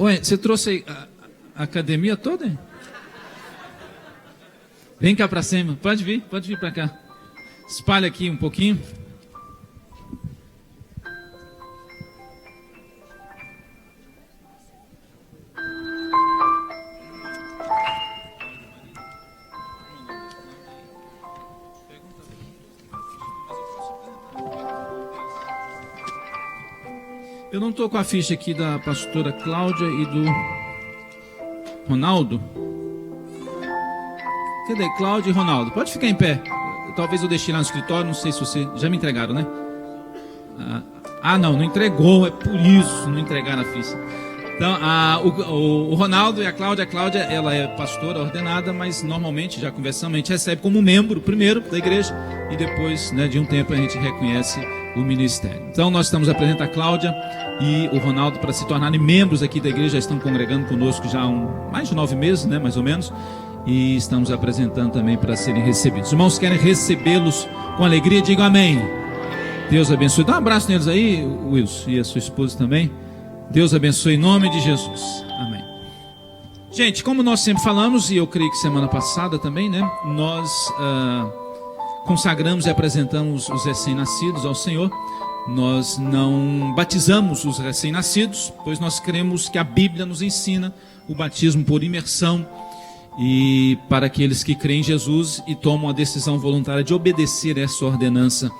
Ué, você trouxe a academia toda, hein? Vem cá pra cima. Pode vir pra cá. Espalha aqui um pouquinho. Eu não estou com a ficha aqui da pastora Cláudia e do Ronaldo. Cadê? Cláudia e Ronaldo. Pode ficar em pé. Talvez eu deixei lá no escritório, não sei se você... Já me entregaram, né? Não entregou, é por isso não entregaram a ficha. Então, o Ronaldo e a Cláudia, ela é pastora ordenada, mas normalmente, já conversamos, a gente recebe como membro primeiro da igreja e depois, né, de um tempo a gente reconhece o ministério. Então nós estamos apresentando a Cláudia e o Ronaldo para se tornarem membros aqui da igreja, já estão congregando conosco já há mais de 9 meses, né, mais ou menos, e estamos apresentando também para serem recebidos. Os irmãos querem recebê-los com alegria, digam amém. Deus abençoe. Dá um abraço neles aí, Wilson, e a sua esposa também. Deus abençoe em nome de Jesus. Amém. Gente, como nós sempre falamos, e eu creio que semana passada também, né? Nós consagramos e apresentamos os recém-nascidos ao Senhor. Nós não batizamos os recém-nascidos, pois nós cremos que a Bíblia nos ensina o batismo por imersão e para aqueles que creem em Jesus e tomam a decisão voluntária de obedecer essa ordenança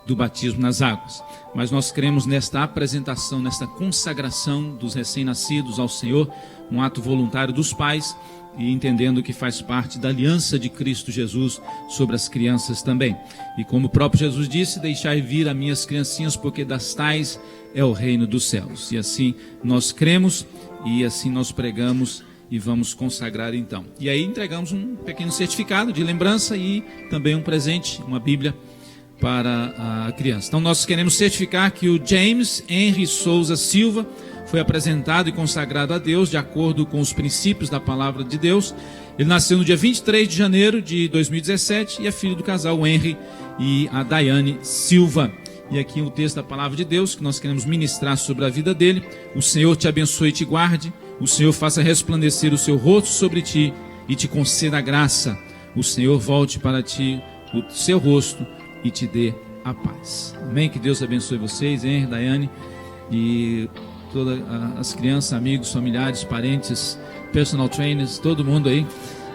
do batismo nas águas. Mas nós cremos nesta apresentação, nesta consagração dos recém-nascidos ao Senhor, um ato voluntário dos pais e entendendo que faz parte da aliança de Cristo Jesus sobre as crianças também. E como o próprio Jesus disse, deixai vir as minhas criancinhas, porque das tais é o reino dos céus. E assim nós cremos e assim nós pregamos e vamos consagrar então. E aí entregamos um pequeno certificado de lembrança e também um presente, uma Bíblia para a criança. Então nós queremos certificar que o James Henry Souza Silva foi apresentado e consagrado a Deus de acordo com os princípios da palavra de Deus. Ele nasceu no dia 23 de janeiro de 2017 e é filho do casal Henry e a Daiane Silva. E aqui o texto da palavra de Deus que nós queremos ministrar sobre a vida dele. O Senhor te abençoe e te guarde. O Senhor faça resplandecer o seu rosto sobre ti e te conceda a graça. O Senhor volte para ti o seu rosto e te dê a paz. Amém? Que Deus abençoe vocês, Henry, Daiane e todas as crianças, amigos, familiares, parentes, personal trainers, todo mundo aí.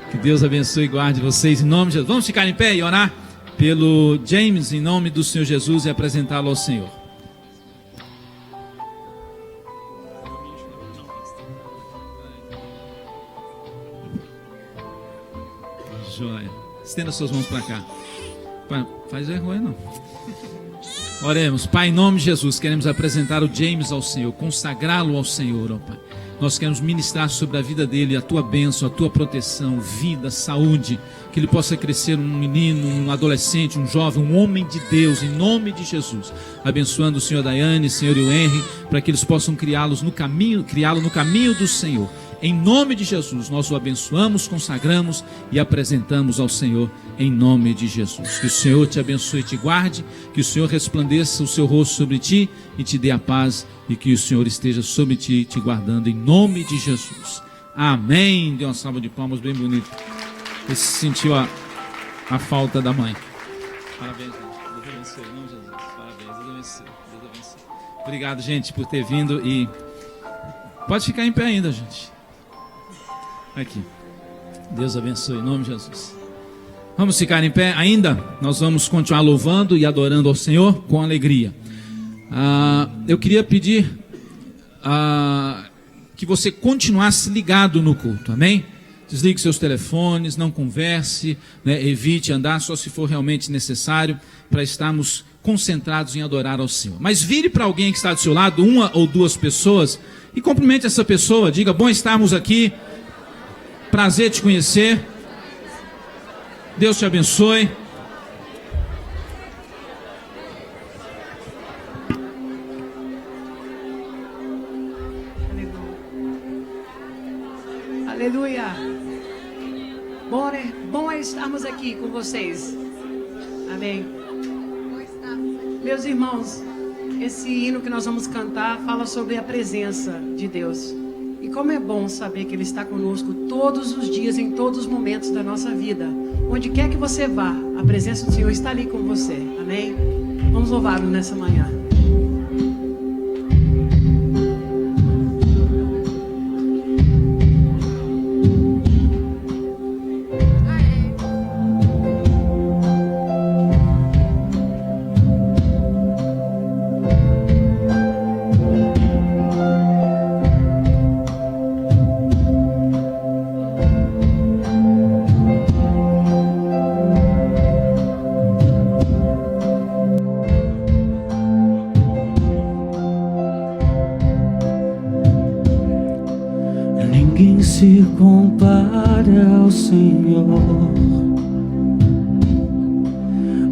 Que Deus abençoe e guarde vocês em nome de Jesus. Vamos ficar em pé e orar pelo James em nome do Senhor Jesus e apresentá-lo ao Senhor. Joia. Estenda suas mãos para cá. Faz vergonha não. Oremos. Pai, em nome de Jesus, queremos apresentar o James ao Senhor, consagrá-lo ao Senhor, ó Pai. Nós queremos ministrar sobre a vida dele a tua bênção, a tua proteção, vida, saúde, que ele possa crescer um menino, um adolescente, um jovem, um homem de Deus, em nome de Jesus. Abençoando o Senhor Daiane, Senhor e o Henry, para que eles possam criá-lo no caminho do Senhor. Em nome de Jesus, nós o abençoamos, consagramos e apresentamos ao Senhor em nome de Jesus. Que o Senhor te abençoe e te guarde, que o Senhor resplandeça o seu rosto sobre ti e te dê a paz, e que o Senhor esteja sobre ti, te guardando em nome de Jesus. Amém. Dê uma salva de palmas bem bonita. Você sentiu a falta da mãe. Parabéns, gente. Deus abençoe, em nome de Jesus. Parabéns, Deus abençoe. Deus abençoe. Obrigado, gente, por ter vindo e pode ficar em pé ainda, gente. Aqui. Deus abençoe, em nome de Jesus. Vamos ficar em pé ainda? Nós vamos continuar louvando e adorando ao Senhor com alegria. Eu queria pedir que você continuasse ligado no culto, amém? Desligue seus telefones, não converse, né? Evite andar só se for realmente necessário, para estarmos concentrados em adorar ao Senhor. Mas vire para alguém que está do seu lado, uma ou duas pessoas, e cumprimente essa pessoa, diga: bom estarmos aqui, prazer te conhecer, Deus te abençoe. Aleluia. Bom é estarmos aqui com vocês. Amém. Meus irmãos, esse hino que nós vamos cantar fala sobre a presença de Deus. E como é bom saber que Ele está conosco todos os dias, em todos os momentos da nossa vida. Onde quer que você vá, a presença do Senhor está ali com você. Amém? Vamos louvá-lo nessa manhã. Ninguém se compara ao Senhor,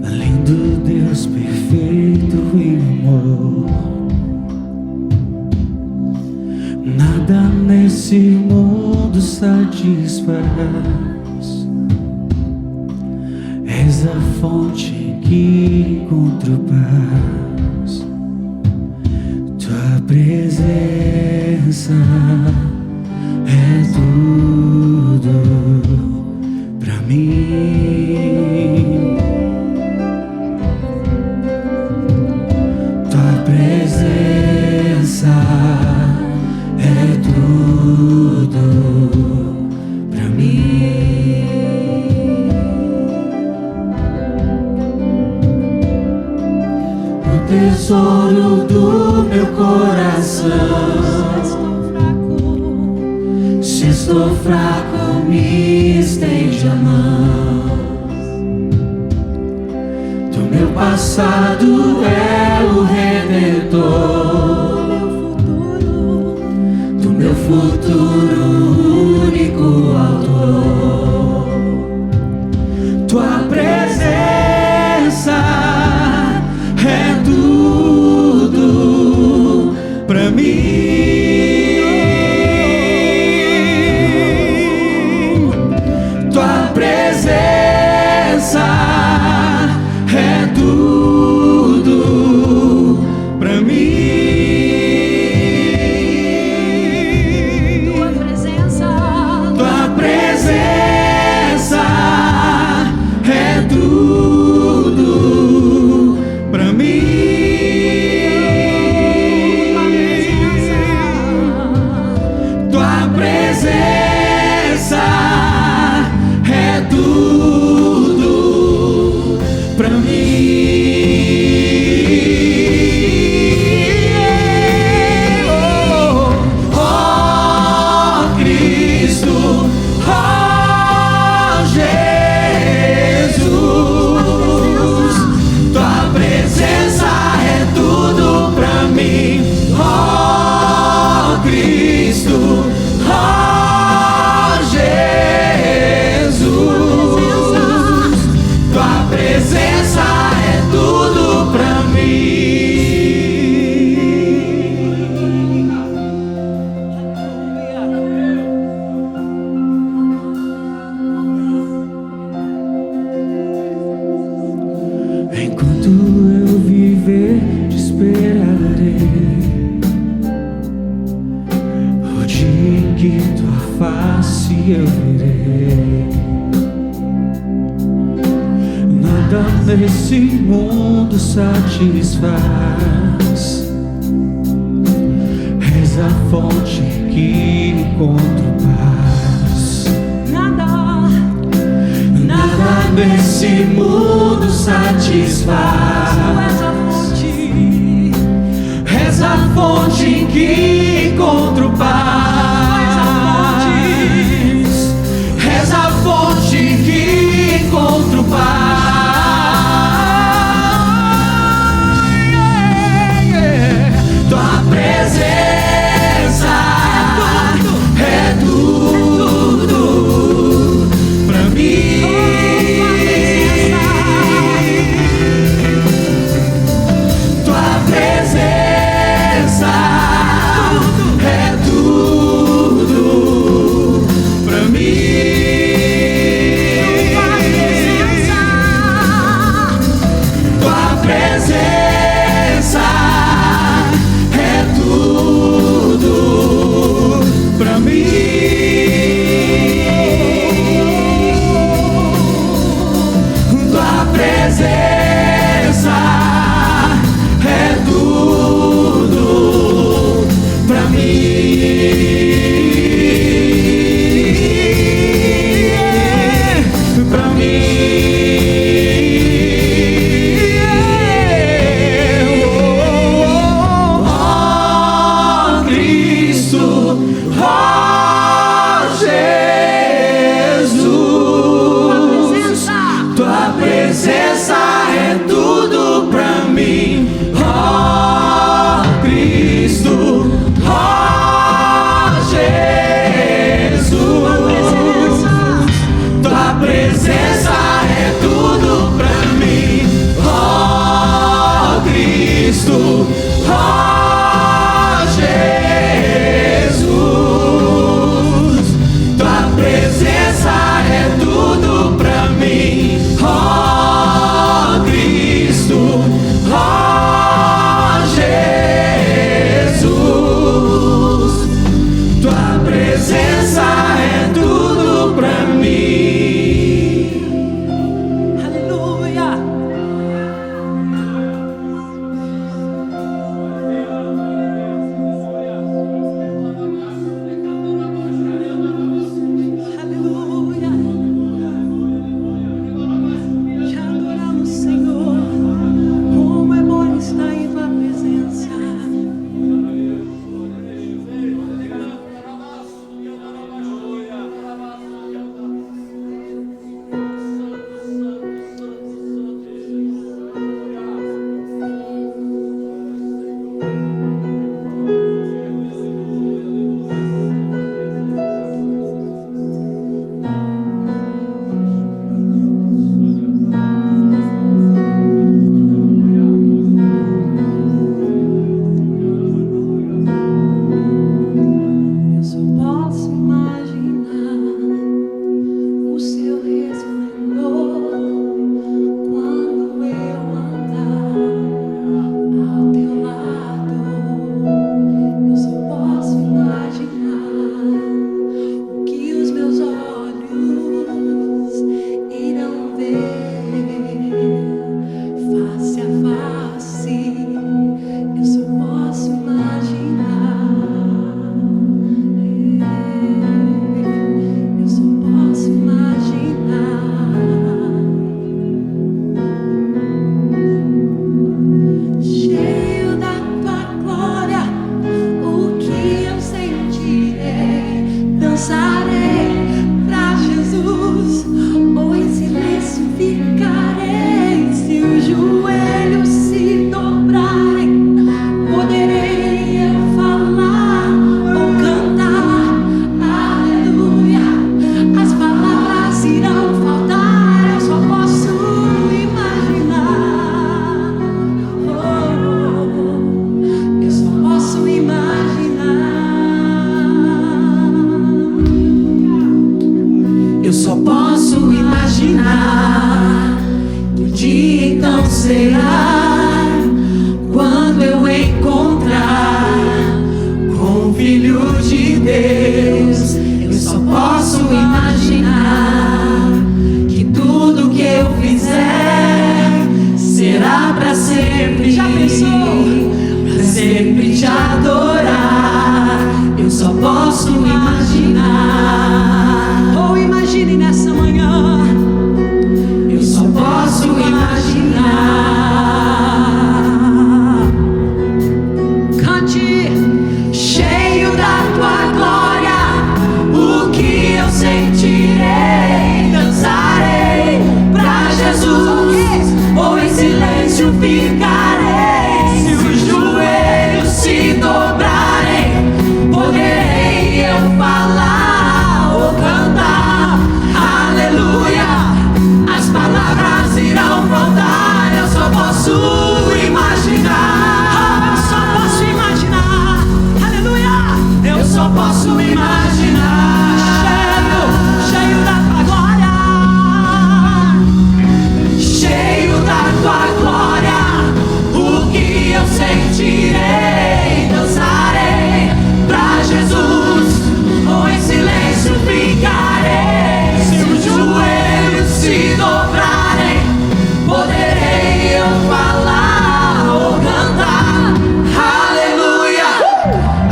lindo Deus perfeito em amor. Nada nesse mundo satisfaz. És a fonte que encontro paz. Tua presença é tudo pra mim. Tua presença é tudo pra mim. O tesouro do meu coração. Se estou fraco, me estende a mão. Do meu passado é o Redentor. Do meu futuro, único autor. Tua presença é tudo pra mim. É tudo pra mim. Tua presença é tudo pra mim. Tua presença é tudo pra mim. Oh Cristo, oh Jesus, tua presença é tudo pra mim. Oh Cristo, oh Jesus, tua presença é tudo pra mim. Enquanto eu viver, te esperarei. O dia em que tua face eu verei. Nada nesse mundo satisfaz. És a fonte que encontro paz. Nada nesse mundo satisfaz. És a fonte que encontro paz. És a fonte que encontro paz. Tua presença é tudo pra mim. Tua presença é tudo pra mim. só posso imaginar que o dia então será quando eu encontrar com o Filho de Deus. Eu só posso imaginar que tudo que eu fizer será para sempre. Já pensou? Para sempre te adorar. Eu só posso imaginar. Ou imagine nessa manhã. Eu só posso imaginar. Cante. Cheio da tua glória, o que eu sentirei? Dançarei pra Jesus, ou em silêncio ficarei. Se os joelhos se dobrarem, poderei eu falar ou cantar aleluia. As palavras irão faltar, eu só posso imaginar. Eu só posso imaginar, aleluia. Eu só posso imaginar. Cheio da tua glória, cheio da tua glória, o que eu sentirei? Dançarei pra Jesus, ou em silêncio ficarei. Se os joelhos se dobrarem, poderei eu falar ou cantar aleluia.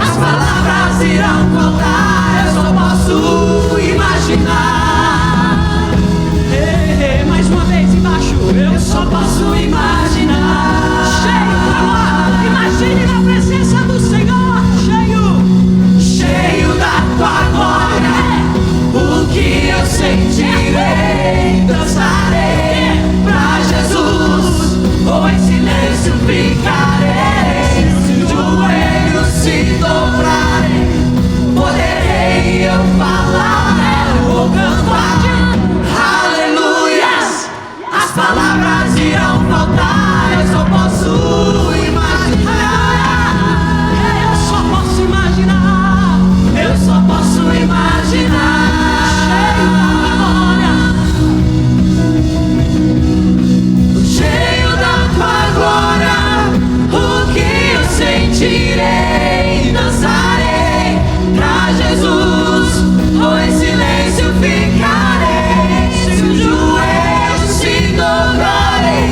As palavras irão faltar, eu só posso imaginar. Mais uma vez embaixo. Eu só posso imaginar. Cheio da glória, imagine na presença do Senhor. Cheio da tua glória, o que eu sentirei? Dançarei pra Jesus, ou em silêncio ficarei. Se os joelhos se dobrarem, poderei eu falar ou cantar aleluias. As palavras irão faltar, eu só posso imaginar. Eu só posso imaginar. Eu só posso imaginar. Cheio da tua glória, o que eu sentirei? Dançarei pra Jesus, ou em silêncio ficarei. Se os joelhos se dobrarem,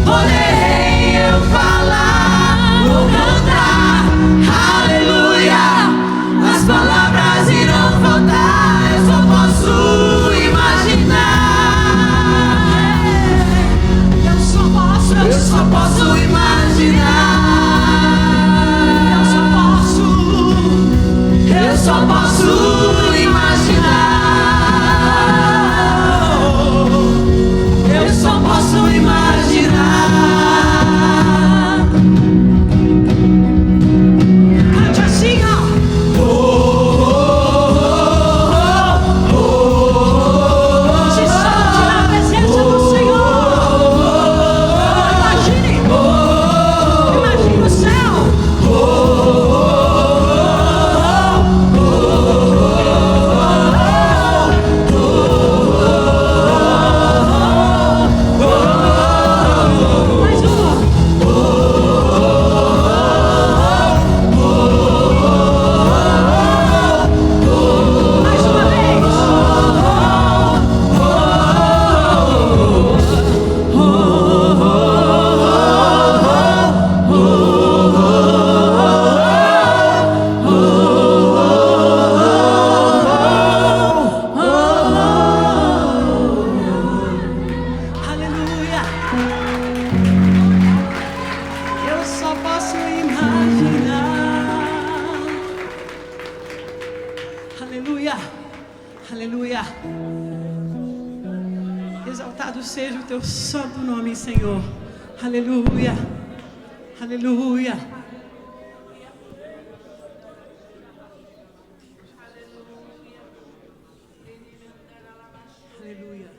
poderei eu falar ou cantar aleluia. As palavras irão faltar, eu só posso imaginar. Eu só posso imaginar. Eu só posso imaginar. Eu só posso imaginar. Cante assim, ó. Se solte na presença do Senhor. Imagine o céu. Mais uma. Mais uma vez. Aleluia. Eu só posso imaginar. Aleluia. Aleluia. Exaltado seja o teu santo nome, Senhor. Aleluia. Aleluia. Aleluia.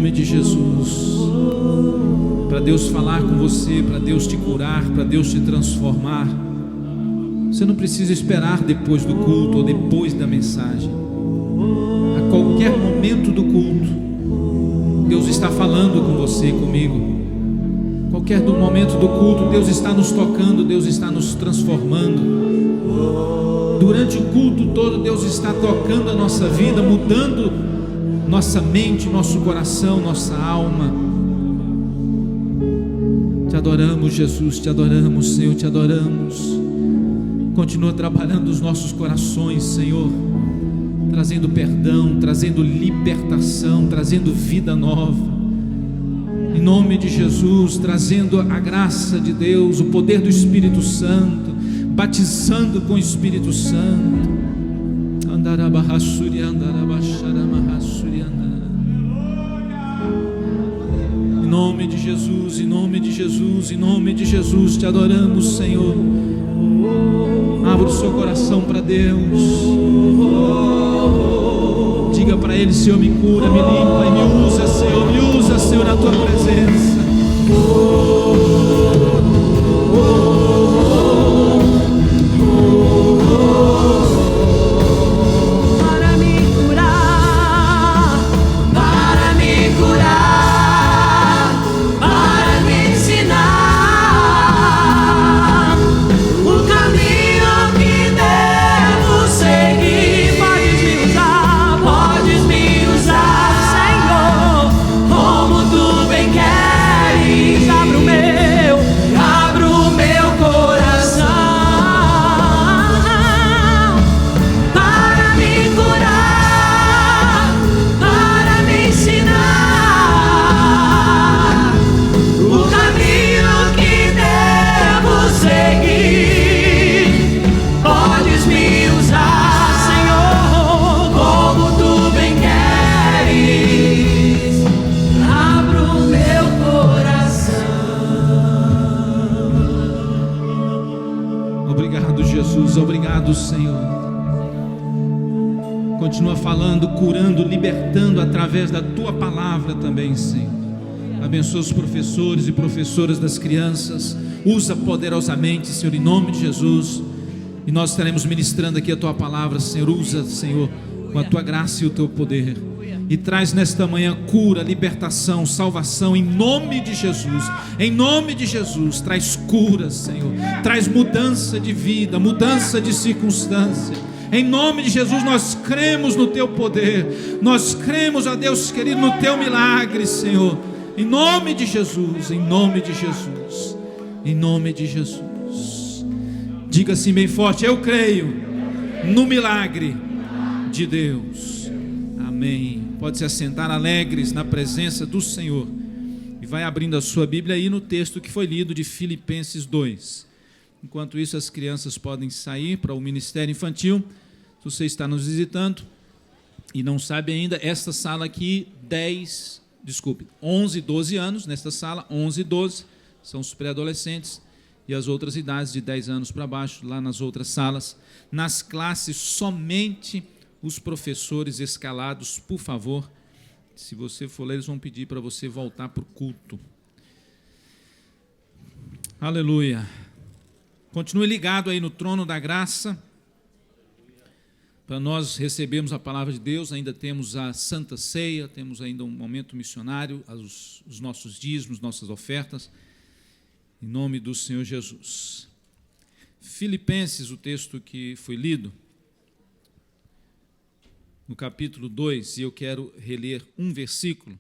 nome de Jesus. Para Deus falar com você, para Deus te curar, para Deus te transformar, você não precisa esperar depois do culto ou depois da mensagem. A qualquer momento do culto, Deus está falando com você e comigo. Qualquer momento do culto, Deus está nos tocando, Deus está nos transformando. Durante o culto todo, Deus está tocando a nossa vida, mudando nossa mente, nosso coração, nossa alma. Te adoramos, Jesus, te adoramos, Senhor, te adoramos. Continua trabalhando os nossos corações, Senhor, trazendo perdão, trazendo libertação, trazendo vida nova. Em nome de Jesus, trazendo a graça de Deus, o poder do Espírito Santo, batizando com o Espírito Santo. Em nome de Jesus, em nome de Jesus, em nome de Jesus, te adoramos, Senhor. Abra o seu coração para Deus. Diga para Ele: Senhor, me cura, me limpa e me usa, Senhor, na tua presença. Obrigado, Senhor. Continua falando, curando, libertando através da tua palavra também, Senhor. Abençoa os professores e professoras das crianças. Usa poderosamente, Senhor, em nome de Jesus. E nós estaremos ministrando aqui a tua palavra, Senhor. Usa, Senhor, com a tua graça e o teu poder. E traz nesta manhã cura, libertação, salvação, em nome de Jesus. Em nome de Jesus, traz cura, Senhor. Traz mudança de vida, mudança de circunstância. Em nome de Jesus, nós cremos no teu poder. Nós cremos, ó Deus querido, no teu milagre, Senhor. Em nome de Jesus, em nome de Jesus, em nome de Jesus. Diga assim bem forte: eu creio no milagre de Deus. Amém. Pode se assentar alegres na presença do Senhor. E vai abrindo a sua Bíblia aí no texto que foi lido de Filipenses 2. Enquanto isso, as crianças podem sair para o ministério infantil. Se você está nos visitando e não sabe ainda, esta sala aqui, 11 e 12 anos, nesta sala, 11 e 12, são os pré-adolescentes, e as outras idades de 10 anos para baixo, lá nas outras salas. Nas classes, somente os professores escalados, por favor. Se você for ler, eles vão pedir para você voltar para o culto. Aleluia. Continue ligado aí no trono da graça, para nós recebermos a palavra de Deus. Ainda temos a Santa Ceia, temos ainda um momento missionário, os nossos dízimos, nossas ofertas, em nome do Senhor Jesus. Filipenses, o texto que foi lido, no capítulo 2, e eu quero reler um versículo.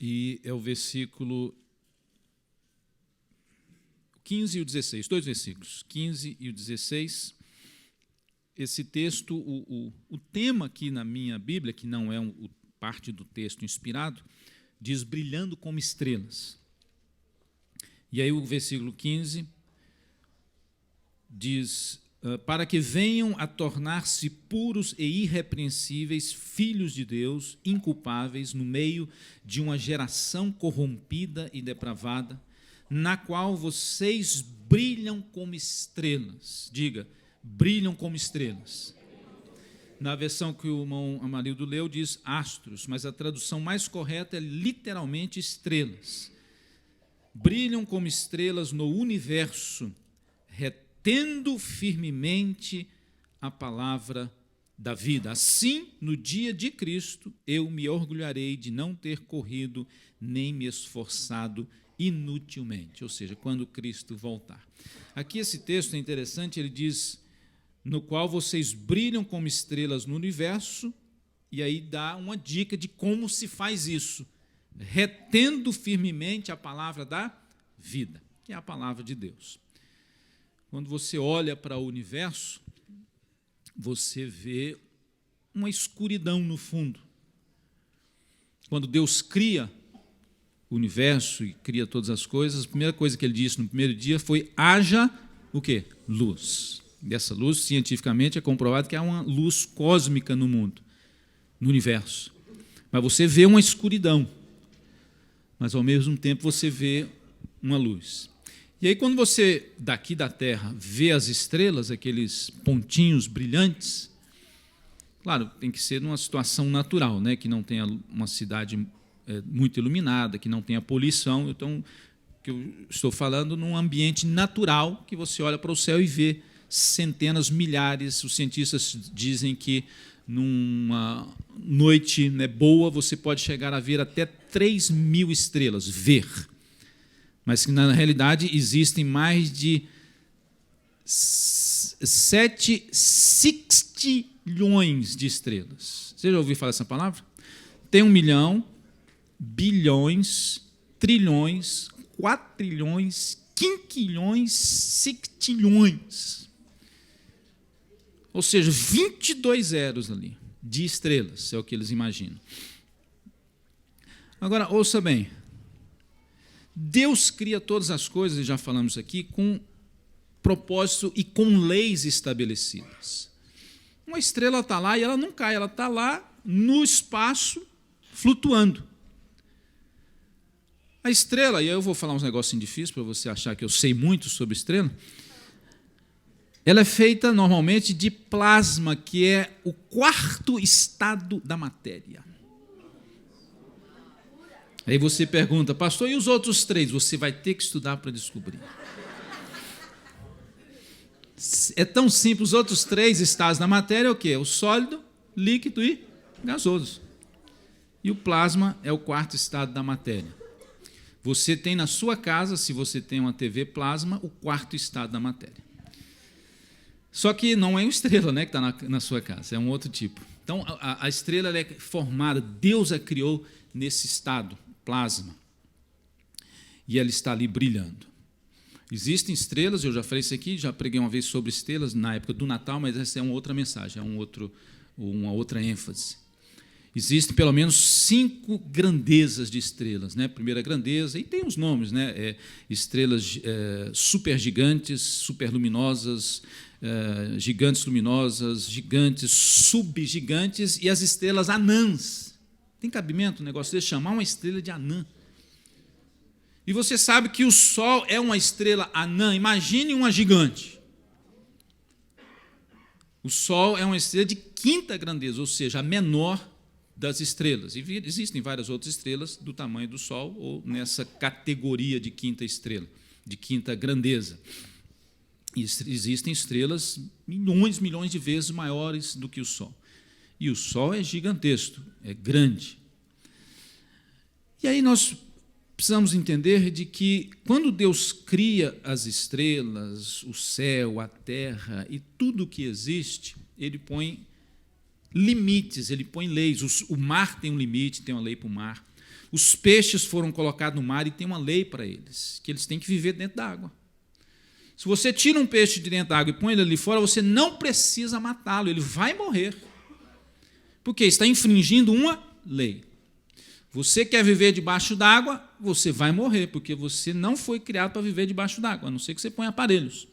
E é o versículo 15 e o 16, dois versículos, 15 e o 16. Esse texto, o tema aqui na minha Bíblia, que não é parte do texto inspirado, diz: brilhando como estrelas. E aí o versículo 15 diz: para que venham a tornar-se puros e irrepreensíveis, filhos de Deus, inculpáveis, no meio de uma geração corrompida e depravada, na qual vocês brilham como estrelas. Diga, brilham como estrelas. Na versão que o irmão Amarildo leu, diz astros, mas a tradução mais correta é literalmente estrelas. Brilham como estrelas no universo, retendo firmemente a palavra da vida. Assim, no dia de Cristo, eu me orgulharei de não ter corrido nem me esforçado inutilmente, ou seja, quando Cristo voltar. Aqui esse texto é interessante, ele diz, no qual vocês brilham como estrelas no universo, e aí dá uma dica de como se faz isso, retendo firmemente a palavra da vida, que é a palavra de Deus. Quando você olha para o universo, você vê uma escuridão no fundo. Quando Deus cria o universo e cria todas as coisas, a primeira coisa que ele disse no primeiro dia foi: haja o quê? Luz. E essa luz, cientificamente, é comprovado que há uma luz cósmica no mundo, no universo. Mas você vê uma escuridão, mas ao mesmo tempo você vê uma luz. E aí, quando você, daqui da Terra, vê as estrelas, aqueles pontinhos brilhantes, claro, tem que ser numa situação natural, né, que não tenha uma cidade muito iluminada, que não tenha poluição. Então, que eu estou falando num ambiente natural, que você olha para o céu e vê centenas, milhares. Os cientistas dizem que numa noite, né, boa, você pode chegar a ver até 3.000 estrelas, ver. Mas que, na realidade, existem mais de 7 sextilhões de estrelas. Você já ouviu falar essa palavra? Tem 1 milhão, bilhões, trilhões, quatrilhões, quinquilhões, sextilhões. Ou seja, 22 zeros ali, de estrelas, é o que eles imaginam. Agora, ouça bem. Deus cria todas as coisas, já falamos aqui, com propósito e com leis estabelecidas. Uma estrela está lá e ela não cai, ela está lá no espaço, flutuando. A estrela, e aí eu vou falar uns negocinhos difíceis para você achar que eu sei muito sobre estrela, ela é feita normalmente de plasma, que é o 4º estado da matéria. Aí você pergunta: pastor, e os outros 3? Você vai ter que estudar para descobrir. É tão simples, os outros 3 estados da matéria é o quê? O sólido, líquido e gasoso. E o plasma é o 4º estado da matéria. Você tem na sua casa, se você tem uma TV plasma, o 4º estado da matéria. Só que não é uma estrela, né, que está na sua casa, é um outro tipo. Então, a estrela ela é formada, Deus a criou nesse estado, plasma. E ela está ali brilhando. Existem estrelas, eu já falei isso aqui, já preguei uma vez sobre estrelas na época do Natal, mas essa é uma outra mensagem, é uma outra ênfase. Existem pelo menos 5 grandezas de estrelas, né? Primeira grandeza, e tem os nomes, né? Estrelas supergigantes, superluminosas, gigantes luminosas, gigantes, subgigantes, e as estrelas anãs. Tem cabimento um negócio desse, chamar uma estrela de anã? E você sabe que o Sol é uma estrela anã. Imagine uma gigante. O Sol é uma estrela de 5ª grandeza, ou seja, a menor das estrelas. E existem várias outras estrelas do tamanho do Sol, ou nessa categoria de 5ª estrela, de 5ª grandeza. E existem estrelas milhões de vezes maiores do que o Sol. E o Sol é gigantesco, é grande. E aí nós precisamos entender de que, quando Deus cria as estrelas, o céu, a terra e tudo o que existe, Ele põe limites, Ele põe leis. O mar tem um limite, tem uma lei para o mar. Os peixes foram colocados no mar e tem uma lei para eles, que eles têm que viver dentro da água. Se você tira um peixe de dentro da água e põe ele ali fora, você não precisa matá-lo, ele vai morrer. Porque está infringindo uma lei. Você quer viver debaixo d'água, você vai morrer, porque você não foi criado para viver debaixo d'água, a não ser que você ponha aparelhos.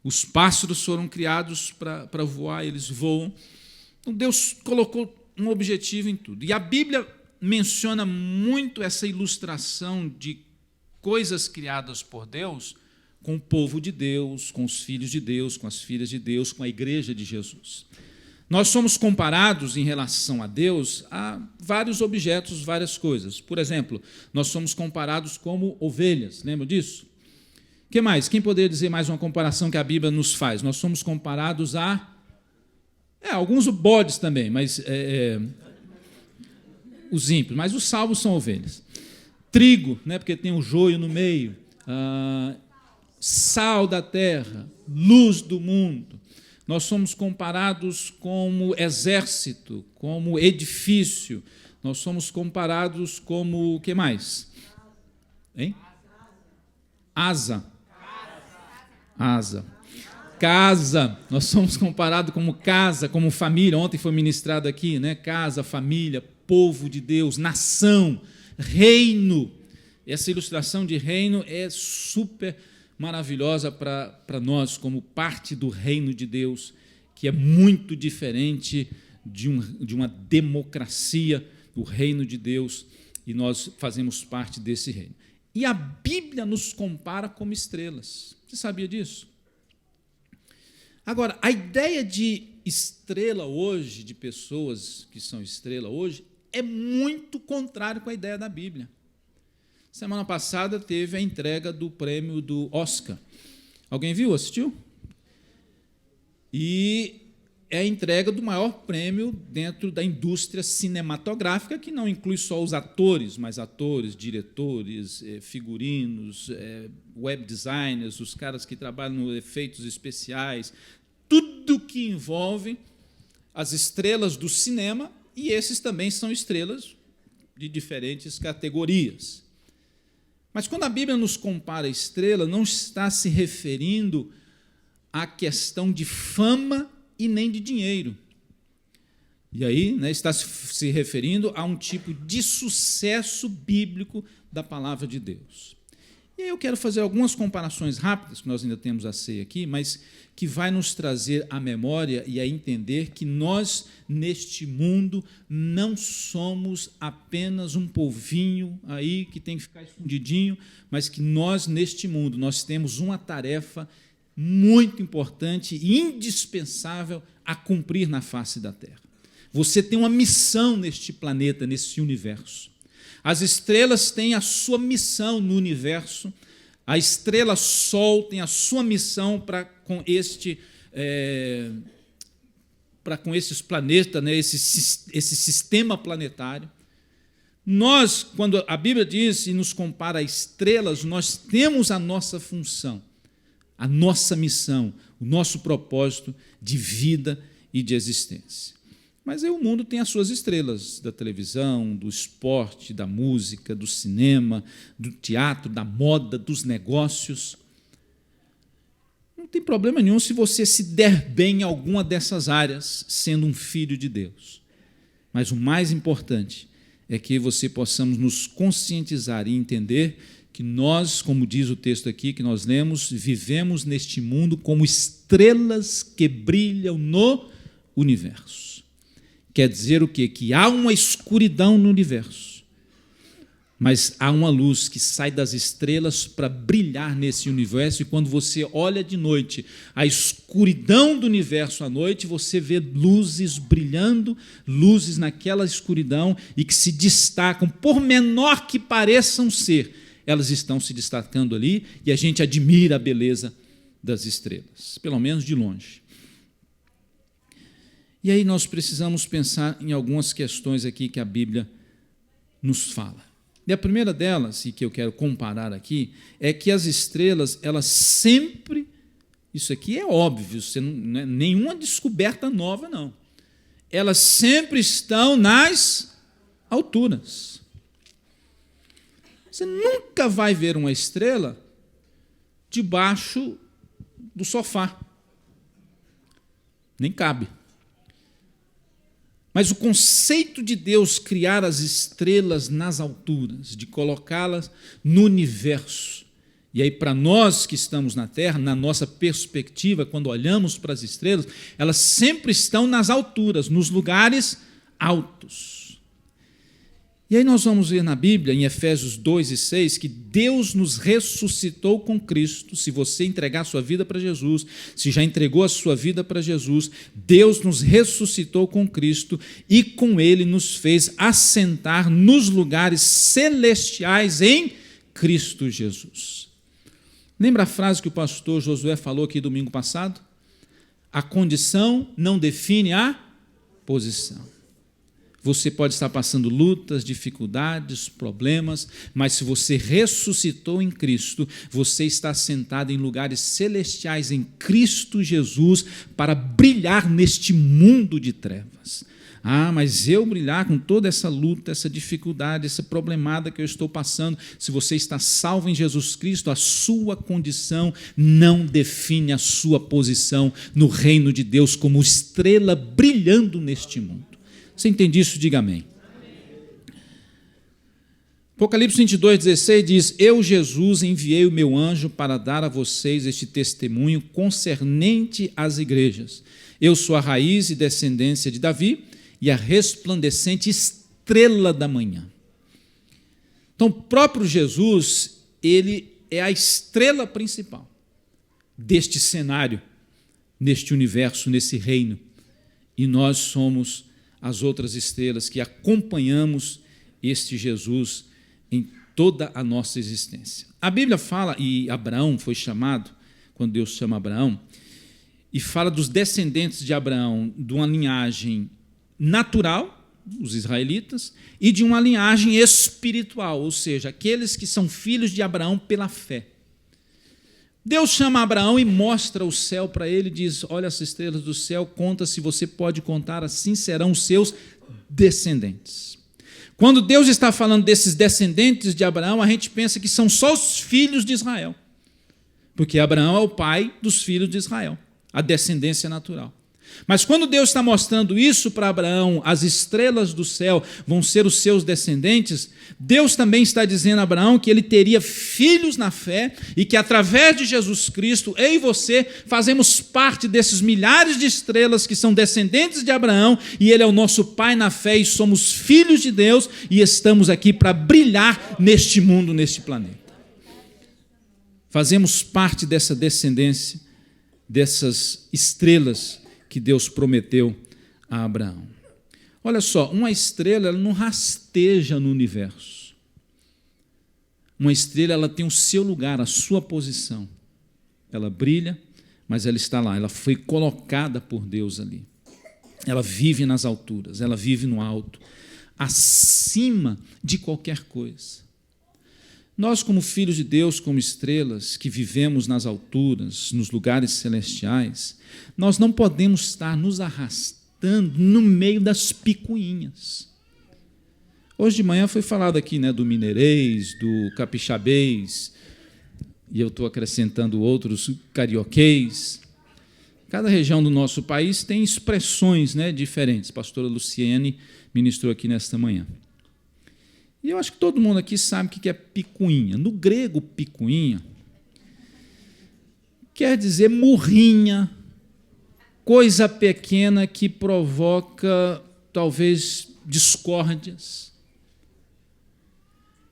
Os pássaros foram criados para voar, eles voam. Então, Deus colocou um objetivo em tudo. E a Bíblia menciona muito essa ilustração de coisas criadas por Deus com o povo de Deus, com os filhos de Deus, com as filhas de Deus, com a igreja de Jesus. Nós somos comparados em relação a Deus a vários objetos, várias coisas. Por exemplo, nós somos comparados como ovelhas, lembra disso? O que mais? Quem poderia dizer mais uma comparação que a Bíblia nos faz? Nós somos comparados a... alguns bodes também, mas os ímpios, mas os salvos são ovelhas. Trigo, né, porque tem o joio no meio, sal da terra, luz do mundo. Nós somos comparados como exército, como edifício. Nós somos comparados como o que mais? Hein? Asa. Casa. Nós somos comparados como casa, como família. Ontem foi ministrado aqui, né? Casa, família, povo de Deus, nação, reino. Essa ilustração de reino é super maravilhosa para nós, como parte do reino de Deus, que é muito diferente de uma democracia, o reino de Deus, e nós fazemos parte desse reino. E a Bíblia nos compara como estrelas. Você sabia disso? Agora, a ideia de estrela hoje, de pessoas que são estrela hoje, é muito contrário com a ideia da Bíblia. Semana passada teve a entrega do prêmio do Oscar. Alguém viu, assistiu? E é a entrega do maior prêmio dentro da indústria cinematográfica, que não inclui só os atores, mas atores, diretores, figurinos, web designers, os caras que trabalham nos efeitos especiais, tudo que envolve as estrelas do cinema, e esses também são estrelas de diferentes categorias. Mas quando a Bíblia nos compara a estrela, não está se referindo à questão de fama e nem de dinheiro. E aí, né, está se referindo a um tipo de sucesso bíblico da palavra de Deus. E aí eu quero fazer algumas comparações rápidas, que nós ainda temos a ceia aqui, mas que vai nos trazer à memória e a entender que nós, neste mundo, não somos apenas um povinho aí que tem que ficar escondidinho, mas que nós, neste mundo, nós temos uma tarefa muito importante e indispensável a cumprir na face da Terra. Você tem uma missão neste planeta, nesse universo. As estrelas têm a sua missão no universo, a estrela Sol tem a sua missão com esses planetas, né, esse sistema planetário. Nós, quando a Bíblia diz e nos compara a estrelas, nós temos a nossa função, a nossa missão, o nosso propósito de vida e de existência. Mas aí o mundo tem as suas estrelas, da televisão, do esporte, da música, do cinema, do teatro, da moda, dos negócios. Não tem problema nenhum se você se der bem em alguma dessas áreas, sendo um filho de Deus. Mas o mais importante é que você possamos nos conscientizar e entender que nós, como diz o texto aqui que nós lemos, vivemos neste mundo como estrelas que brilham no universo. Quer dizer o quê? Que há uma escuridão no universo, mas há uma luz que sai das estrelas para brilhar nesse universo, e quando você olha de noite a escuridão do universo à noite, você vê luzes brilhando, luzes naquela escuridão, e que se destacam, por menor que pareçam ser, elas estão se destacando ali, e a gente admira a beleza das estrelas, pelo menos de longe. E aí nós precisamos pensar em algumas questões aqui que a Bíblia nos fala. E a primeira delas, e que eu quero comparar aqui, é que as estrelas, elas sempre, isso aqui é óbvio, não é nenhuma descoberta nova, não. Elas sempre estão nas alturas. Você nunca vai ver uma estrela debaixo do sofá. Nem cabe. Mas o conceito de Deus criar as estrelas nas alturas, de colocá-las no universo, e aí para nós que estamos na Terra, na nossa perspectiva, quando olhamos para as estrelas, elas sempre estão nas alturas, nos lugares altos. E aí nós vamos ver na Bíblia, em Efésios 2 e 6, que Deus nos ressuscitou com Cristo. Se você entregar a sua vida para Jesus, se já entregou a sua vida para Jesus, Deus nos ressuscitou com Cristo e com Ele nos fez assentar nos lugares celestiais em Cristo Jesus. Lembra a frase que o pastor Josué falou aqui domingo passado? A condição não define a posição. Você pode estar passando lutas, dificuldades, problemas, mas se você ressuscitou em Cristo, você está sentado em lugares celestiais em Cristo Jesus para brilhar neste mundo de trevas. Ah, mas eu brilhar com toda essa luta, essa dificuldade, essa problemada que eu estou passando, se você está salvo em Jesus Cristo, a sua condição não define a sua posição no reino de Deus como estrela brilhando neste mundo. Você entende isso? Diga amém. Apocalipse 22:16 diz: Eu, Jesus, enviei o meu anjo para dar a vocês este testemunho concernente às igrejas. Eu sou a raiz e descendência de Davi e a resplandecente estrela da manhã. Então, o próprio Jesus, ele é a estrela principal deste cenário, neste universo, nesse reino. E nós somos as outras estrelas que acompanhamos este Jesus em toda a nossa existência. A Bíblia fala, e Abraão foi chamado, quando Deus chama Abraão, e fala dos descendentes de Abraão, de uma linhagem natural, os israelitas, e de uma linhagem espiritual, ou seja, aqueles que são filhos de Abraão pela fé. Deus chama Abraão e mostra o céu para ele e diz: olha as estrelas do céu, conta se você pode contar, assim serão os seus descendentes. Quando Deus está falando desses descendentes de Abraão, a gente pensa que são só os filhos de Israel, porque Abraão é o pai dos filhos de Israel, a descendência natural. Mas quando Deus está mostrando isso para Abraão, as estrelas do céu vão ser os seus descendentes, Deus também está dizendo a Abraão que ele teria filhos na fé e que através de Jesus Cristo, eu e você fazemos parte desses milhares de estrelas que são descendentes de Abraão, e ele é o nosso pai na fé e somos filhos de Deus e estamos aqui para brilhar neste mundo, neste planeta. Fazemos parte dessa descendência, dessas estrelas que Deus prometeu a Abraão. Olha só, uma estrela ela não rasteja no universo. Uma estrela ela tem o seu lugar, a sua posição. Ela brilha, mas ela está lá, ela foi colocada por Deus ali. Ela vive nas alturas, ela vive no alto, acima de qualquer coisa. Nós, como filhos de Deus, como estrelas que vivemos nas alturas, nos lugares celestiais, nós não podemos estar nos arrastando no meio das picuinhas. Hoje de manhã foi falado aqui, do mineirês, do capixabês, e eu estou acrescentando outros, carioquês. Cada região do nosso país tem expressões diferentes. A pastora Luciene ministrou aqui nesta manhã. E eu acho que todo mundo aqui sabe o que é picuinha. No grego, picuinha quer dizer murrinha, coisa pequena que provoca, talvez, discórdias.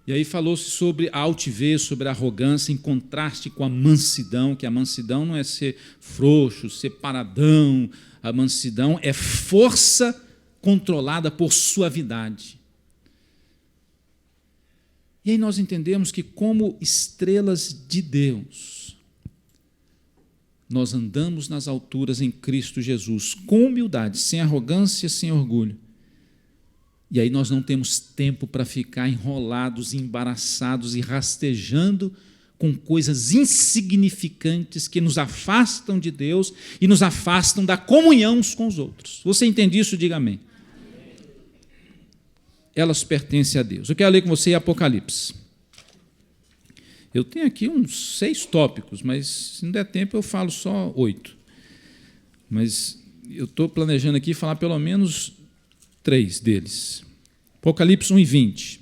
E aí falou-se sobre a altivez, sobre a arrogância, em contraste com a mansidão, que a mansidão não é ser frouxo, ser paradão. A mansidão é força controlada por suavidade. E aí nós entendemos que, como estrelas de Deus, nós andamos nas alturas em Cristo Jesus, com humildade, sem arrogância, sem orgulho. E aí nós não temos tempo para ficar enrolados, embaraçados e rastejando com coisas insignificantes que nos afastam de Deus e nos afastam da comunhão uns com os outros. Você entende isso? Diga amém. Elas pertencem a Deus. Eu quero ler com você Apocalipse. Eu tenho aqui uns 6 tópicos, mas se não der tempo eu falo só 8. Mas eu estou planejando aqui falar pelo menos 3 deles. Apocalipse 1 e 20.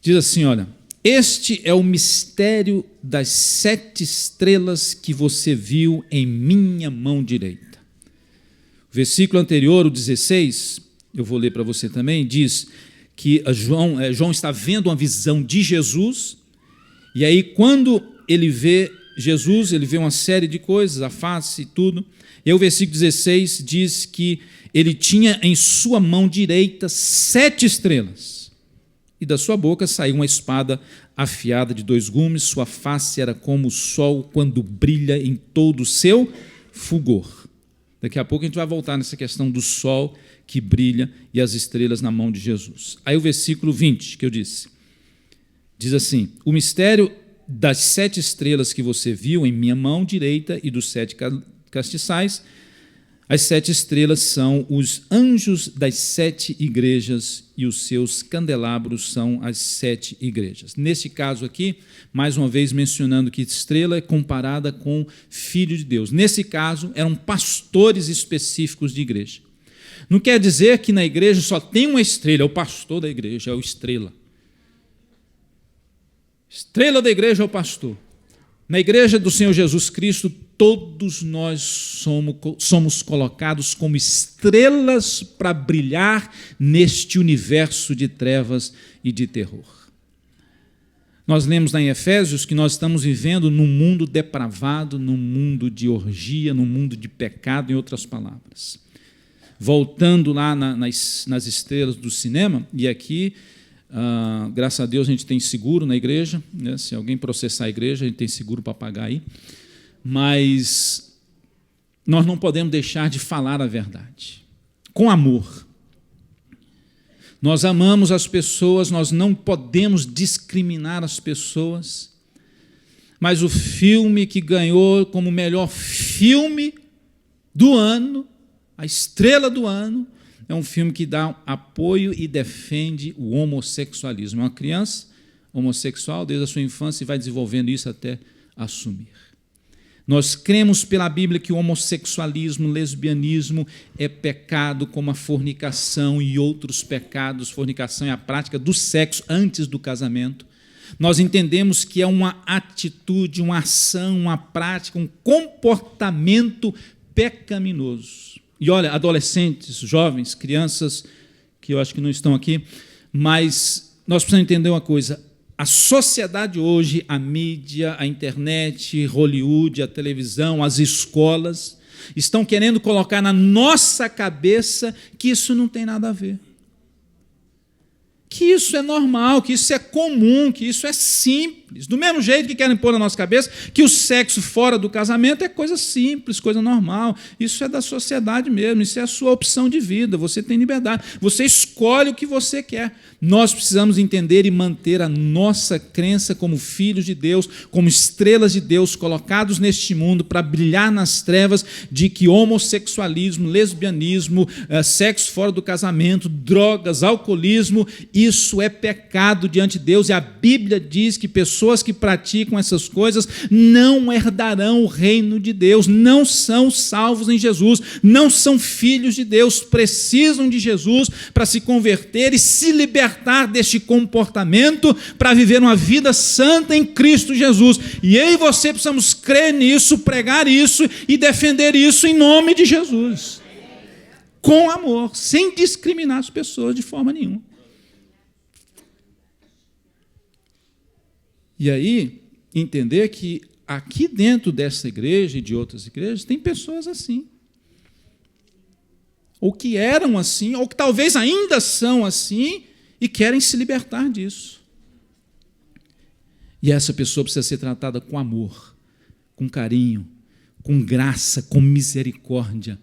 Diz assim, olha: este é o mistério das 7 estrelas que você viu em minha mão direita. versículo anterior, o 16, eu vou ler para você também, diz que João está vendo uma visão de Jesus, e aí quando ele vê Jesus, ele vê uma série de coisas, a face e tudo, e aí o versículo 16 diz que ele tinha em sua mão direita 7 estrelas, e da sua boca saiu uma espada afiada de 2 gumes, sua face era como o sol quando brilha em todo o seu fulgor. Daqui a pouco a gente vai voltar nessa questão do sol que brilha e as estrelas na mão de Jesus. Aí o versículo 20, que eu disse, diz assim: o mistério das 7 estrelas que você viu em minha mão direita e dos 7 castiçais, as 7 estrelas são os anjos das 7 igrejas e os seus candelabros são as 7 igrejas. Nesse caso aqui, mais uma vez mencionando que estrela é comparada com filho de Deus. Nesse caso, eram pastores específicos de igreja. Não quer dizer que na igreja só tem uma estrela, é o pastor da igreja, é o estrela. Estrela da igreja é o pastor. Na igreja do Senhor Jesus Cristo, todos nós somos colocados como estrelas para brilhar neste universo de trevas e de terror. Nós lemos lá em Efésios que nós estamos vivendo num mundo depravado, num mundo de orgia, num mundo de pecado, em outras palavras. Voltando lá nas estrelas do cinema, e aqui, graças a Deus, a gente tem seguro na igreja, né? Se alguém processar a igreja, a gente tem seguro para pagar aí. Mas nós não podemos deixar de falar a verdade, com amor. Nós amamos as pessoas, nós não podemos discriminar as pessoas, mas o filme que ganhou como melhor filme do ano, a estrela do ano, é um filme que dá apoio e defende o homossexualismo. É uma criança homossexual, desde a sua infância, e vai desenvolvendo isso até assumir. Nós cremos pela Bíblia que o homossexualismo, o lesbianismo é pecado como a fornicação e outros pecados. Fornicação é a prática do sexo antes do casamento. Nós entendemos que é uma atitude, uma ação, uma prática, um comportamento pecaminoso. E olha, adolescentes, jovens, crianças, que eu acho que não estão aqui, mas nós precisamos entender uma coisa: a sociedade hoje, a mídia, a internet, Hollywood, a televisão, as escolas, estão querendo colocar na nossa cabeça que isso não tem nada a ver. Que isso é normal, que isso é comum, que isso é simples. Do mesmo jeito que querem pôr na nossa cabeça que o sexo fora do casamento é coisa simples, coisa normal. Isso é da sociedade mesmo, isso é a sua opção de vida, você tem liberdade, você escolhe o que você quer. Nós precisamos entender e manter a nossa crença como filhos de Deus, como estrelas de Deus colocados neste mundo para brilhar nas trevas de que homossexualismo, lesbianismo, sexo fora do casamento, drogas, alcoolismo, isso é pecado diante de Deus, e a Bíblia diz que pessoas que praticam essas coisas não herdarão o reino de Deus, não são salvos em Jesus, não são filhos de Deus, precisam de Jesus para se converter e se libertar deste comportamento para viver uma vida santa em Cristo Jesus. E eu e você precisamos crer nisso, pregar isso e defender isso em nome de Jesus. Com amor, sem discriminar as pessoas de forma nenhuma. E aí, entender que aqui dentro dessa igreja e de outras igrejas, tem pessoas assim. Ou que eram assim, ou que talvez ainda são assim, e querem se libertar disso. E essa pessoa precisa ser tratada com amor, com carinho, com graça, com misericórdia,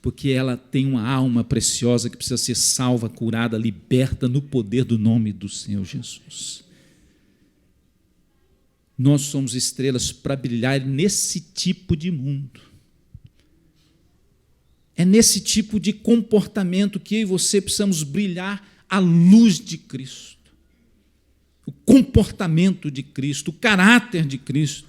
porque ela tem uma alma preciosa que precisa ser salva, curada, liberta no poder do nome do Senhor Jesus. Nós somos estrelas para brilhar nesse tipo de mundo. É nesse tipo de comportamento que eu e você precisamos brilhar à luz de Cristo. O comportamento de Cristo, o caráter de Cristo.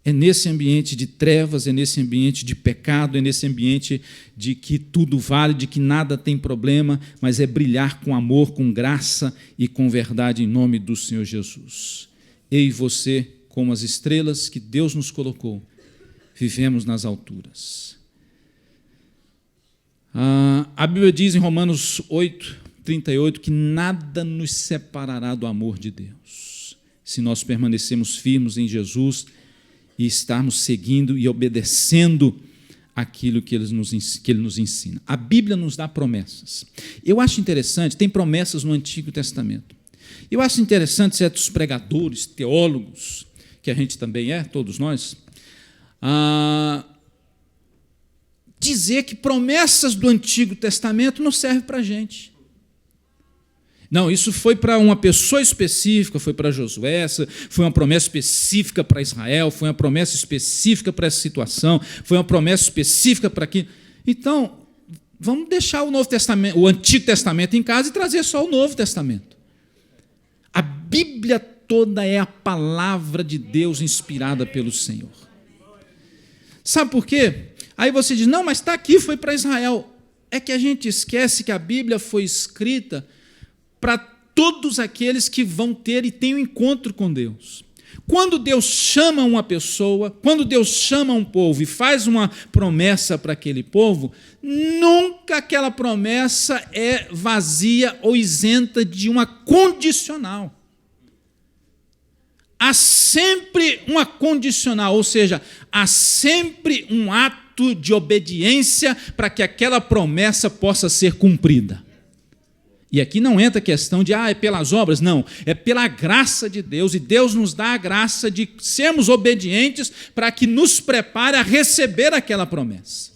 É nesse ambiente de trevas, é nesse ambiente de pecado, é nesse ambiente de que tudo vale, de que nada tem problema, mas é brilhar com amor, com graça e com verdade em nome do Senhor Jesus. Eu e você, como as estrelas que Deus nos colocou, vivemos nas alturas. A Bíblia diz em Romanos 8:38 que nada nos separará do amor de Deus, se nós permanecermos firmes em Jesus e estarmos seguindo e obedecendo aquilo que Ele nos ensina. A Bíblia nos dá promessas. Eu acho interessante, tem promessas no Antigo Testamento. Eu acho interessante certos pregadores, teólogos, que a gente também é, todos nós, dizer que promessas do Antigo Testamento não servem para a gente. Não, isso foi para uma pessoa específica, foi para Josué, foi uma promessa específica para Israel, foi uma promessa específica para essa situação, foi uma promessa específica para aquilo. Então, vamos deixar o Novo Testamento, o Antigo Testamento em casa e trazer só o Novo Testamento. A Bíblia toda é a palavra de Deus inspirada pelo Senhor. Sabe por quê? Aí você diz, não, mas está aqui, foi para Israel. É que a gente esquece que a Bíblia foi escrita para todos aqueles que vão ter e têm um encontro com Deus. Quando Deus chama uma pessoa, quando Deus chama um povo e faz uma promessa para aquele povo, nunca aquela promessa é vazia ou isenta de uma condicional. Há sempre uma condicional, ou seja, há sempre um ato de obediência para que aquela promessa possa ser cumprida. E aqui não entra a questão de, é pelas obras, não, é pela graça de Deus, e Deus nos dá a graça de sermos obedientes para que nos prepare a receber aquela promessa.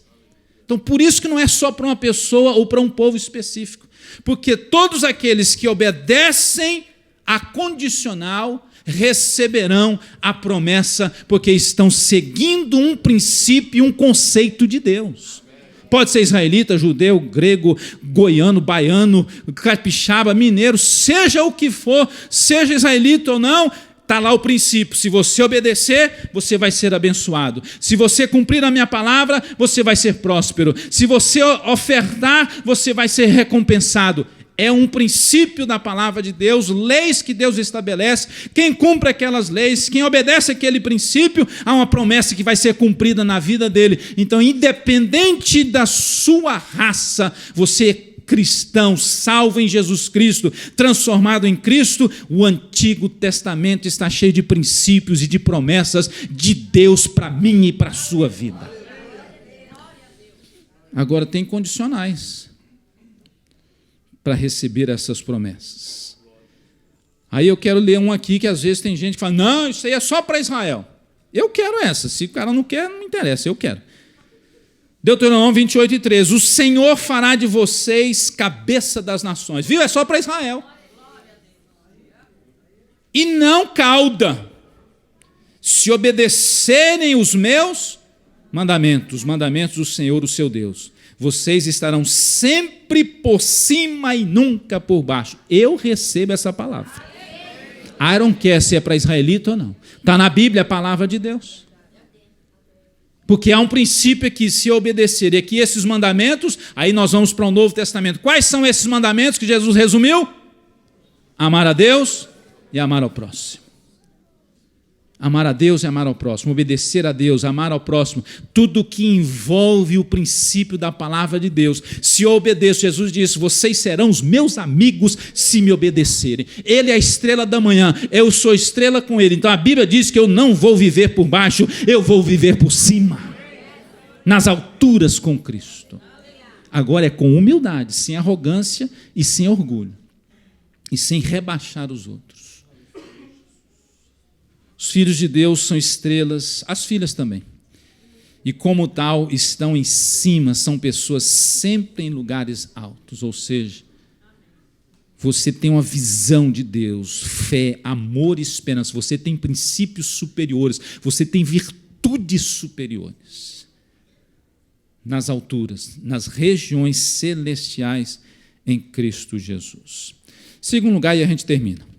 Então, por isso que não é só para uma pessoa ou para um povo específico, porque todos aqueles que obedecem a condicional receberão a promessa, porque estão seguindo um princípio, um conceito de Deus. Pode ser israelita, judeu, grego, goiano, baiano, capixaba, mineiro, seja o que for, seja israelita ou não, está lá o princípio. Se você obedecer, você vai ser abençoado. Se você cumprir a minha palavra, você vai ser próspero. Se você ofertar, você vai ser recompensado. É um princípio da palavra de Deus, leis que Deus estabelece. Quem cumpre aquelas leis, quem obedece aquele princípio, há uma promessa que vai ser cumprida na vida dele. Então, independente da sua raça, você é cristão, salvo em Jesus Cristo, transformado em Cristo, o Antigo Testamento está cheio de princípios e de promessas de Deus para mim e para a sua vida. Agora, tem condicionais para receber essas promessas. Aí eu quero ler um aqui que às vezes tem gente que fala, não, isso aí é só para Israel. Eu quero essa, se o cara não quer, não me interessa, eu quero. Deuteronômio 28:13, o Senhor fará de vocês cabeça das nações. Viu? É só para Israel. E não cauda, se obedecerem os meus mandamentos, os mandamentos do Senhor, o seu Deus. Vocês estarão sempre por cima e nunca por baixo. Eu recebo essa palavra. I don't care se é para israelita ou não. Está na Bíblia a palavra de Deus. Porque há um princípio aqui, se obedecer aqui esses mandamentos, aí nós vamos para o Novo Testamento. Quais são esses mandamentos que Jesus resumiu? Amar a Deus e amar ao próximo. Amar a Deus e amar ao próximo, obedecer a Deus, amar ao próximo, tudo que envolve o princípio da palavra de Deus. Se eu obedeço, Jesus disse, vocês serão os meus amigos se me obedecerem. Ele é a estrela da manhã, eu sou estrela com ele. Então a Bíblia diz que eu não vou viver por baixo, eu vou viver por cima, nas alturas com Cristo. Agora é com humildade, sem arrogância e sem orgulho, e sem rebaixar os outros. Os filhos de Deus são estrelas, as filhas também. E como tal, estão em cima, são pessoas sempre em lugares altos. Ou seja, você tem uma visão de Deus, fé, amor e esperança. Você tem princípios superiores, você tem virtudes superiores. Nas alturas, nas regiões celestiais em Cristo Jesus. Segundo lugar, e a gente termina.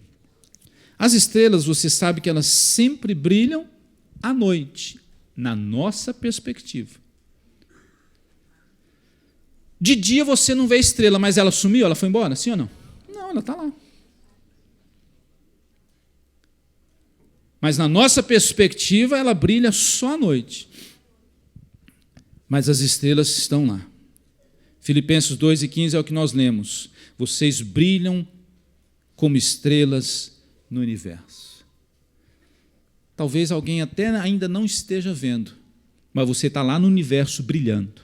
As estrelas, você sabe que elas sempre brilham à noite, na nossa perspectiva. De dia você não vê estrela, mas ela sumiu, ela foi embora, sim ou não? Não, ela está lá. Mas na nossa perspectiva, ela brilha só à noite. Mas as estrelas estão lá. Filipenses 2:15 é o que nós lemos. Vocês brilham como estrelas no universo. Talvez alguém até ainda não esteja vendo, mas você está lá no universo brilhando.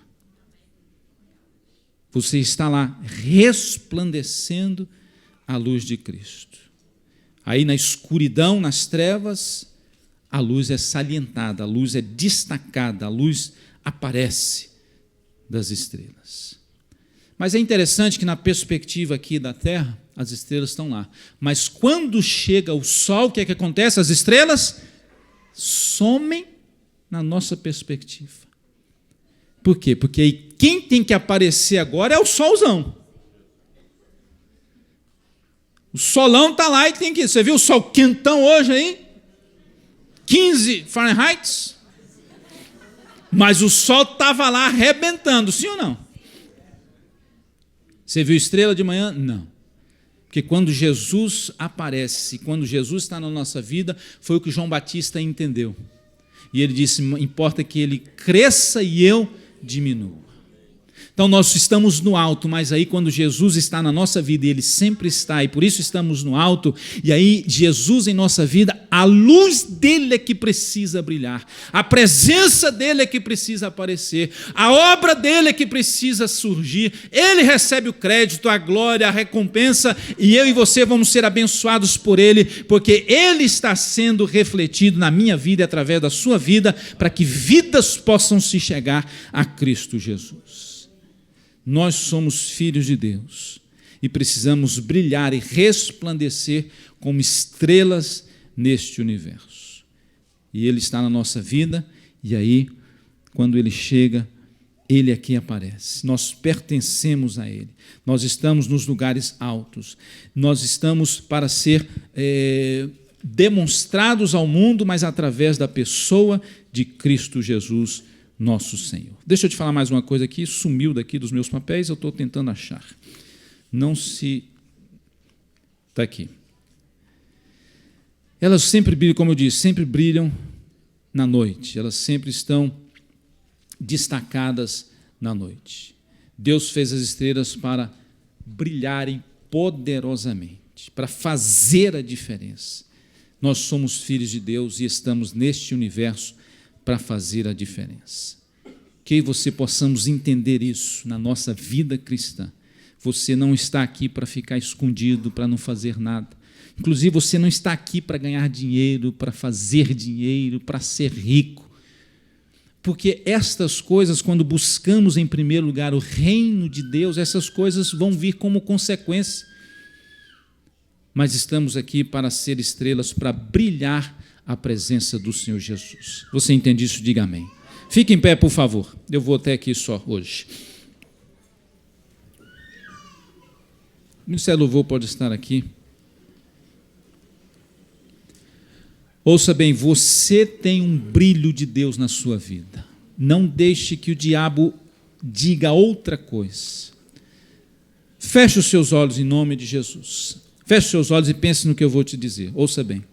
Você está lá resplandecendo a luz de Cristo. Aí na escuridão, nas trevas, a luz é salientada, a luz é destacada, a luz aparece das estrelas. Mas é interessante que na perspectiva aqui da Terra, as estrelas estão lá. Mas quando chega o sol, o que é que acontece? As estrelas somem na nossa perspectiva. Por quê? Porque aí quem tem que aparecer agora é o solzão. O solão está lá e tem que... Você viu o sol quentão hoje aí? 15 Fahrenheit? Mas o sol estava lá arrebentando, sim ou não? Você viu estrela de manhã? Não. Porque quando Jesus aparece, quando Jesus está na nossa vida, foi o que João Batista entendeu. E ele disse, importa que ele cresça e eu diminua. Então nós estamos no alto, mas aí quando Jesus está na nossa vida, e Ele sempre está, e por isso estamos no alto, e aí Jesus em nossa vida, a luz dEle é que precisa brilhar, a presença dEle é que precisa aparecer, a obra dEle é que precisa surgir, Ele recebe o crédito, a glória, a recompensa, e eu e você vamos ser abençoados por Ele, porque Ele está sendo refletido na minha vida e através da sua vida, para que vidas possam se chegar a Cristo Jesus. Nós somos filhos de Deus e precisamos brilhar e resplandecer como estrelas neste universo. E Ele está na nossa vida, e aí, quando Ele chega, Ele aqui aparece. Nós pertencemos a Ele. Nós estamos nos lugares altos. Nós estamos para ser demonstrados ao mundo, mas através da pessoa de Cristo Jesus, nosso Senhor. Deixa eu te falar mais uma coisa aqui, sumiu daqui dos meus papéis, eu estou tentando achar. Não se... Está aqui. Elas sempre brilham, como eu disse, sempre brilham na noite, elas sempre estão destacadas na noite. Deus fez as estrelas para brilharem poderosamente, para fazer a diferença. Nós somos filhos de Deus e estamos neste universo para fazer a diferença. Que você possamos entender isso na nossa vida cristã. Você não está aqui para ficar escondido, para não fazer nada. Inclusive, você não está aqui para ganhar dinheiro, para fazer dinheiro, para ser rico. Porque estas coisas, quando buscamos em primeiro lugar o reino de Deus, essas coisas vão vir como consequência. Mas estamos aqui para ser estrelas, para brilhar a presença do Senhor Jesus. Você entende isso? Diga amém. Fique em pé, por favor. Eu vou até aqui só hoje. O Ministério do Louvor pode estar aqui. Ouça bem, você tem um brilho de Deus na sua vida. Não deixe que o diabo diga outra coisa. Feche os seus olhos em nome de Jesus. Feche os seus olhos e pense no que eu vou te dizer. Ouça bem.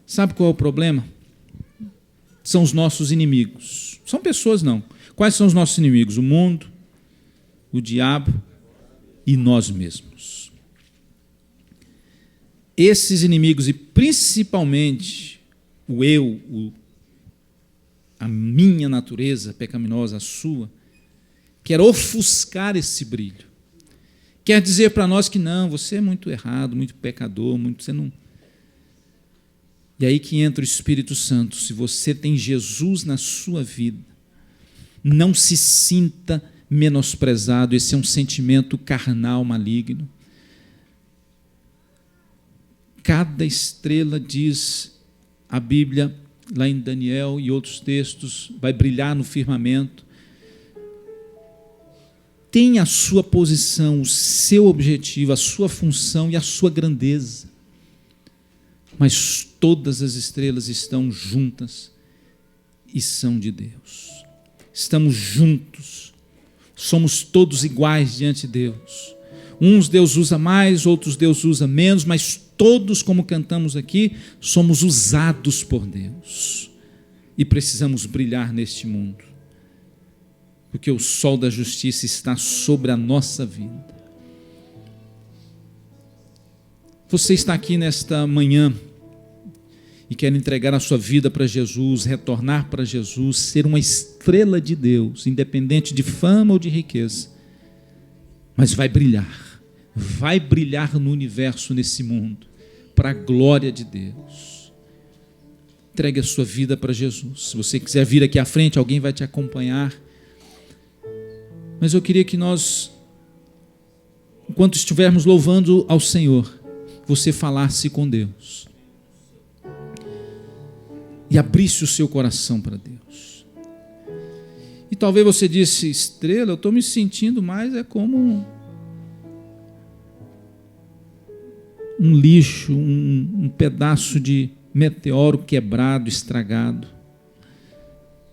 Sabe qual é o problema? São os nossos inimigos. São pessoas, não. Quais são os nossos inimigos? O mundo, o diabo e nós mesmos. Esses inimigos, e principalmente o eu, a minha natureza pecaminosa, a sua, quer ofuscar esse brilho. Quer dizer para nós que não, você é muito errado, muito pecador, você não... E aí que entra o Espírito Santo. Se você tem Jesus na sua vida, não se sinta menosprezado. Esse é um sentimento carnal maligno. Cada estrela, diz a Bíblia, lá em Daniel e outros textos, vai brilhar no firmamento. Tem a sua posição, o seu objetivo, a sua função e a sua grandeza. Mas todas as estrelas estão juntas e são de Deus. Estamos juntos, somos todos iguais diante de Deus. Uns Deus usa mais, outros Deus usa menos, mas todos, como cantamos aqui, somos usados por Deus. E precisamos brilhar neste mundo. porque o sol da justiça está sobre a nossa vida. Você está aqui nesta manhã e quer entregar a sua vida para Jesus, retornar para Jesus, ser uma estrela de Deus, independente de fama ou de riqueza, mas vai brilhar no universo, nesse mundo, para a glória de Deus. Entregue a sua vida para Jesus. Se você quiser vir aqui à frente, alguém vai te acompanhar. Mas eu queria que nós, enquanto estivermos louvando ao Senhor, você falasse com Deus e abrisse o seu coração para Deus. E talvez você disse: Estrela, eu estou me sentindo mais como um lixo, um pedaço de meteoro quebrado, estragado.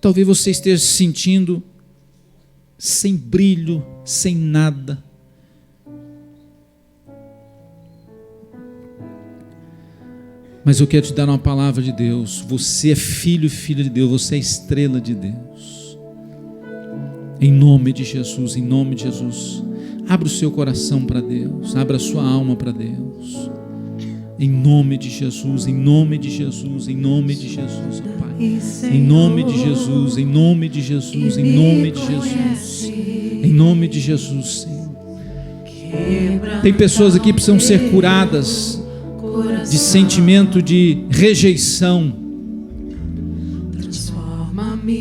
Talvez você esteja se sentindo sem brilho, sem nada. Mas eu quero te dar uma palavra de Deus. Você é filho e filha de Deus. Você é estrela de Deus. Em nome de Jesus, em nome de Jesus. Abra o seu coração para Deus. Abra a sua alma para Deus. Em nome de Jesus, em nome de Jesus, em nome de Jesus, ó Pai. Em nome de Jesus, em nome de Jesus, em nome de Jesus. Em nome de Jesus, Senhor. Tem pessoas aqui que precisam ser curadas de sentimento de rejeição,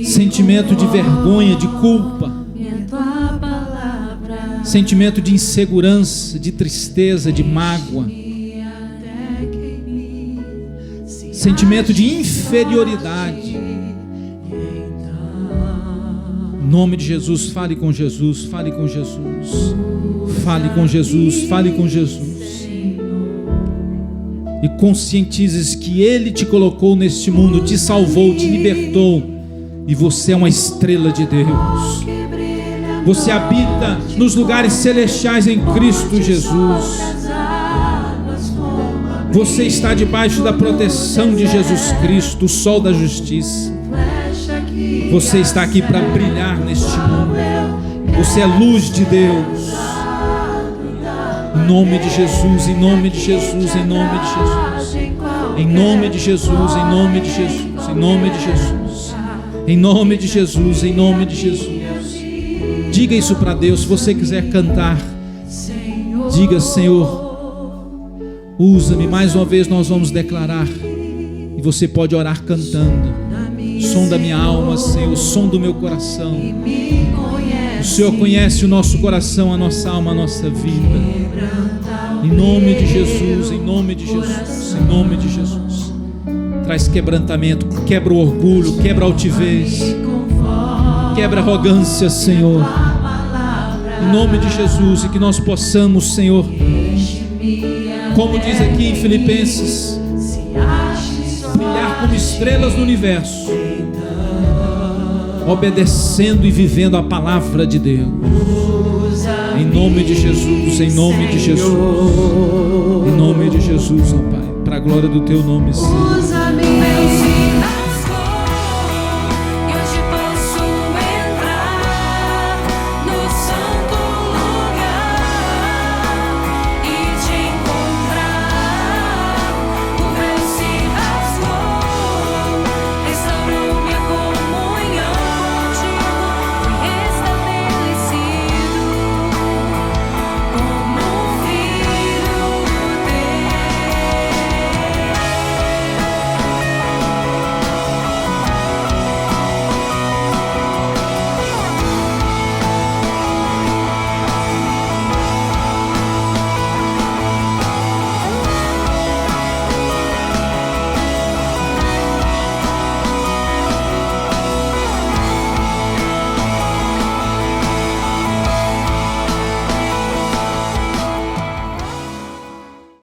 sentimento de vergonha, de culpa, sentimento de insegurança, de tristeza, de mágoa, sentimento de inferioridade. Em nome de Jesus, fale com Jesus, fale com Jesus, fale com Jesus, fale com Jesus. E conscientizes que Ele te colocou neste mundo, te salvou, te libertou, e você é uma estrela de Deus. Você habita nos lugares celestiais em Cristo Jesus. Você está debaixo da proteção de Jesus Cristo, o sol da justiça. Você está aqui para brilhar neste mundo. Você é luz de Deus. Em nome de Jesus, em nome de Jesus, em nome de Jesus. Em nome de Jesus, em nome de Jesus, em nome de Jesus. Em nome de Jesus, em nome de Jesus. Diga isso para Deus. Se você quiser cantar, diga: Senhor, usa-me. Mais uma vez nós vamos declarar. E você pode orar cantando. Som da minha alma, Senhor, som do meu coração. O Senhor conhece o nosso coração, a nossa alma, a nossa vida. Em nome de Jesus, em nome de Jesus, em nome de Jesus. Traz quebrantamento, quebra o orgulho, quebra a altivez, quebra a arrogância, Senhor. Em nome de Jesus, e que nós possamos, Senhor, como diz aqui em Filipenses, brilhar como estrelas no universo, obedecendo e vivendo a palavra de Deus. Em nome de Jesus, em nome de Jesus, em nome de Jesus, ó Pai, para a glória do Teu nome, Senhor.